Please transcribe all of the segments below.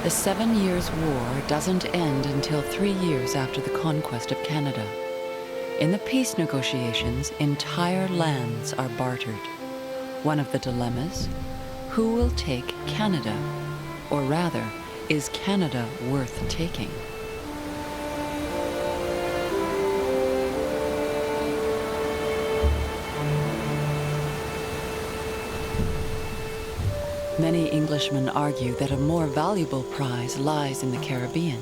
The 7 Years' War doesn't end until 3 years after the conquest of Canada. In the peace negotiations, entire lands are bartered. One of the dilemmas: who will take Canada? Or rather, is Canada worth taking? Many Englishmen argue that a more valuable prize lies in the Caribbean.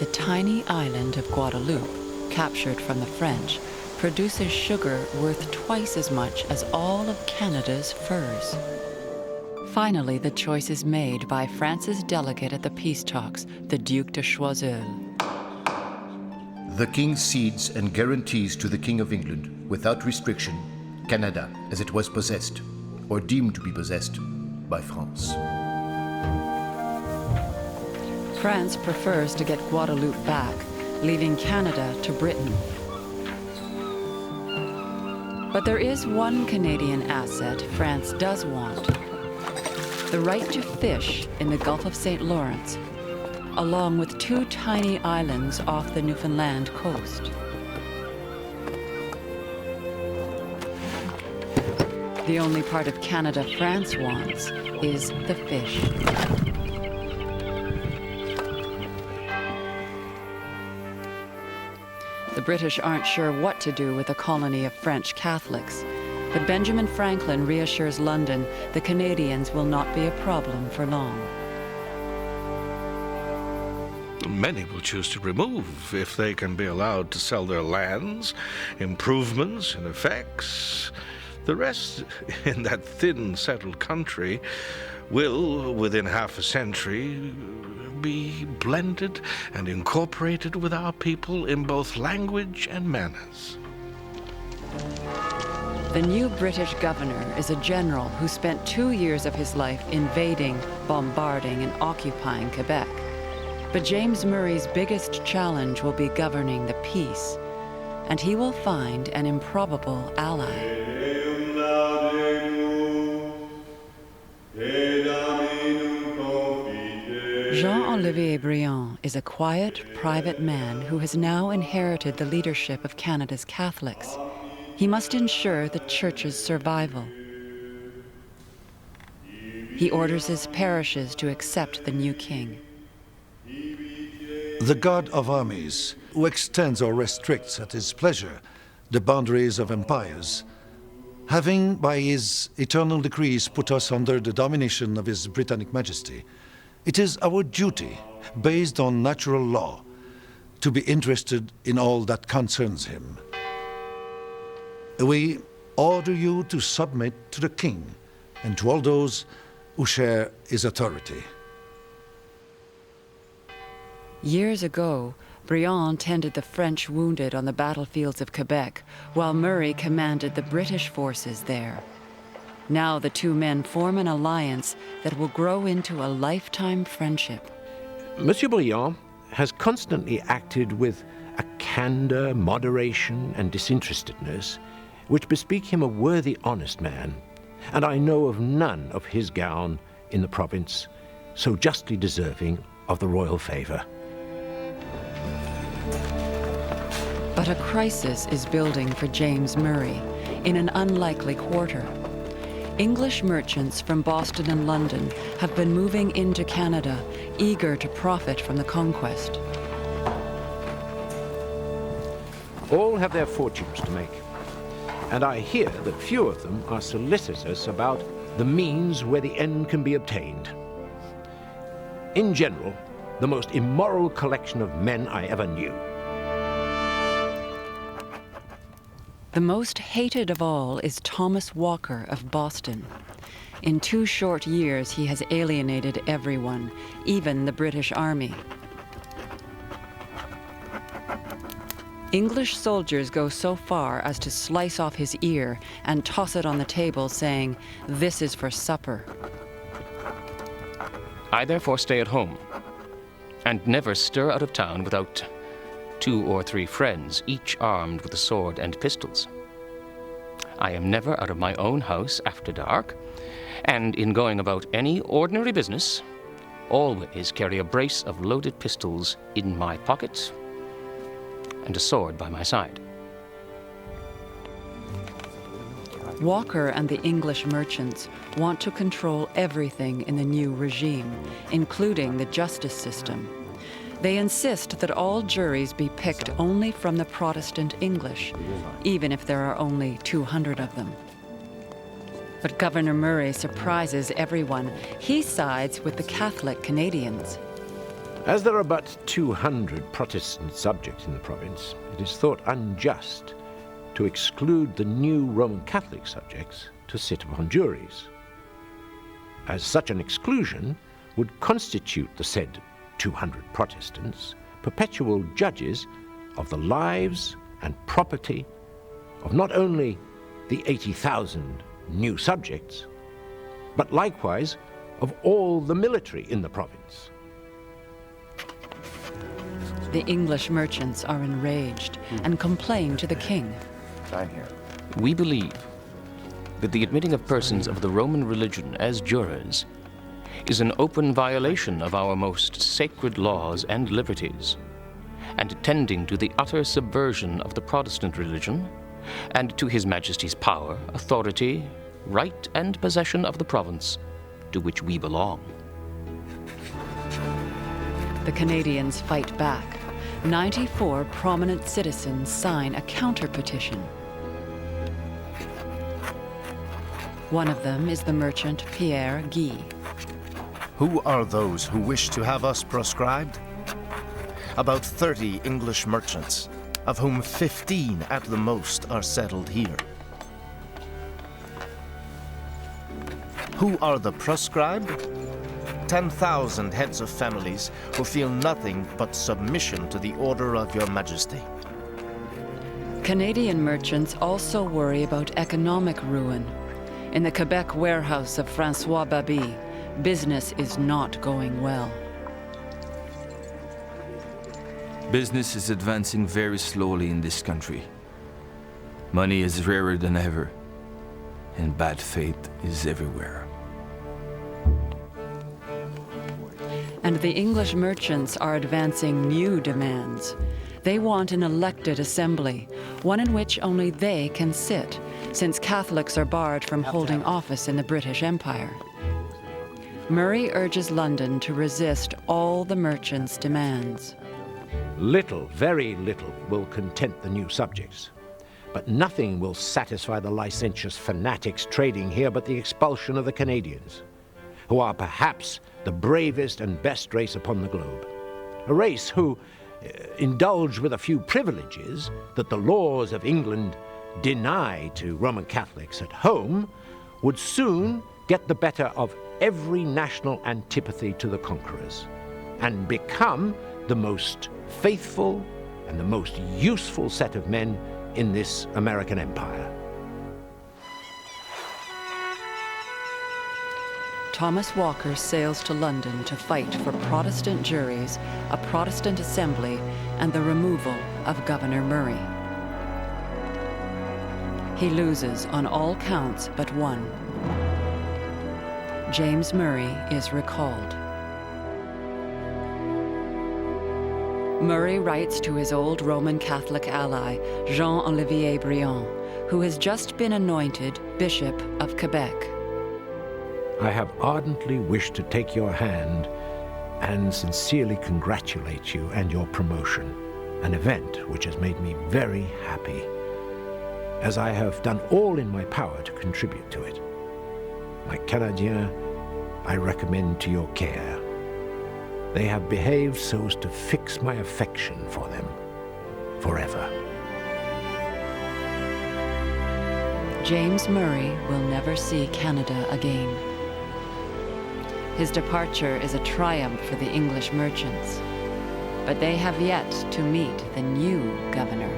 The tiny island of Guadeloupe, captured from the French, produces sugar worth twice as much as all of Canada's furs. Finally, the choice is made by France's delegate at the peace talks, the Duc de Choiseul. The king cedes and guarantees to the King of England, without restriction, Canada as it was possessed, or deemed to be possessed, by France. France prefers to get Guadeloupe back, leaving Canada to Britain. But there is one Canadian asset France does want: the right to fish in the Gulf of St. Lawrence, along with 2 tiny islands off the Newfoundland coast. The only part of Canada France wants is the fish. The British aren't sure what to do with a colony of French Catholics, but Benjamin Franklin reassures London the Canadians will not be a problem for long. Many will choose to remove if they can be allowed to sell their lands, improvements and effects. The rest in that thin, settled country will, within half a century, be blended and incorporated with our people in both language and manners. The new British governor is a general who spent 2 years of his life invading, bombarding, and occupying Quebec. But James Murray's biggest challenge will be governing the peace, and he will find an improbable ally. Jean-Olivier Briand is a quiet, private man who has now inherited the leadership of Canada's Catholics. He must ensure the Church's survival. He orders his parishes to accept the new king. The God of armies, who extends or restricts at his pleasure the boundaries of empires, having by his eternal decrees put us under the domination of his Britannic Majesty, it is our duty, based on natural law, to be interested in all that concerns him. We order you to submit to the king and to all those who share his authority. Years ago, Briand tended the French wounded on the battlefields of Quebec, while Murray commanded the British forces there. Now the 2 men form an alliance that will grow into a lifetime friendship. Monsieur Briand has constantly acted with a candor, moderation, and disinterestedness which bespeak him a worthy, honest man, and I know of none of his gown in the province so justly deserving of the royal favor. But a crisis is building for James Murray in an unlikely quarter. English merchants from Boston and London have been moving into Canada, eager to profit from the conquest. All have their fortunes to make, and I hear that few of them are solicitous about the means where the end can be obtained. In general, the most immoral collection of men I ever knew. The most hated of all is Thomas Walker of Boston. In 2 short years, he has alienated everyone, even the British Army. English soldiers go so far as to slice off his ear and toss it on the table, saying, "This is for supper." I therefore stay at home, and never stir out of town without 2 or 3 friends, each armed with a sword and pistols. I am never out of my own house after dark, and in going about any ordinary business, always carry a brace of loaded pistols in my pocket and a sword by my side. Walker and the English merchants want to control everything in the new regime, including the justice system. They insist that all juries be picked only from the Protestant English, even if there are only 200 of them. But Governor Murray surprises everyone. He sides with the Catholic Canadians. As there are but 200 Protestant subjects in the province, it is thought unjust to exclude the new Roman Catholic subjects to sit upon juries, as such an exclusion would constitute the said 200 Protestants perpetual judges of the lives and property of not only the 80,000 new subjects, but likewise of all the military in the province. The English merchants are enraged and complain to the king. We believe that the admitting of persons of the Roman religion as jurors is an open violation of our most sacred laws and liberties, and tending to the utter subversion of the Protestant religion, and to His Majesty's power, authority, right, and possession of the province to which we belong. The Canadians fight back. 94 prominent citizens sign a counter-petition. One of them is the merchant Pierre Guy. Who are those who wish to have us proscribed? About 30 English merchants, of whom 15 at the most are settled here. Who are the proscribed? 10,000 heads of families who feel nothing but submission to the order of your Majesty. Canadian merchants also worry about economic ruin. In the Quebec warehouse of François Baby, business is not going well. Business is advancing very slowly in this country. Money is rarer than ever, and bad faith is everywhere. And the English merchants are advancing new demands. They want an elected assembly, one in which only they can sit, since Catholics are barred from holding office in the British Empire. Murray urges London to resist all the merchants' demands. Little, very little, will content the new subjects. But nothing will satisfy the licentious fanatics trading here but the expulsion of the Canadians, who are perhaps the bravest and best race upon the globe. A race who indulge with a few privileges that the laws of England deny to Roman Catholics at home, would soon get the better of every national antipathy to the conquerors and become the most faithful and the most useful set of men in this American empire. Thomas Walker sails to London to fight for Protestant juries, a Protestant assembly, and the removal of Governor Murray. He loses on all counts but one. James Murray is recalled. Murray writes to his old Roman Catholic ally, Jean-Olivier Briand, who has just been anointed Bishop of Quebec. I have ardently wished to take your hand and sincerely congratulate you and your promotion, an event which has made me very happy, as I have done all in my power to contribute to it. My Canadiens, I recommend to your care. They have behaved so as to fix my affection for them forever. James Murray will never see Canada again. His departure is a triumph for the English merchants, but they have yet to meet the new governor.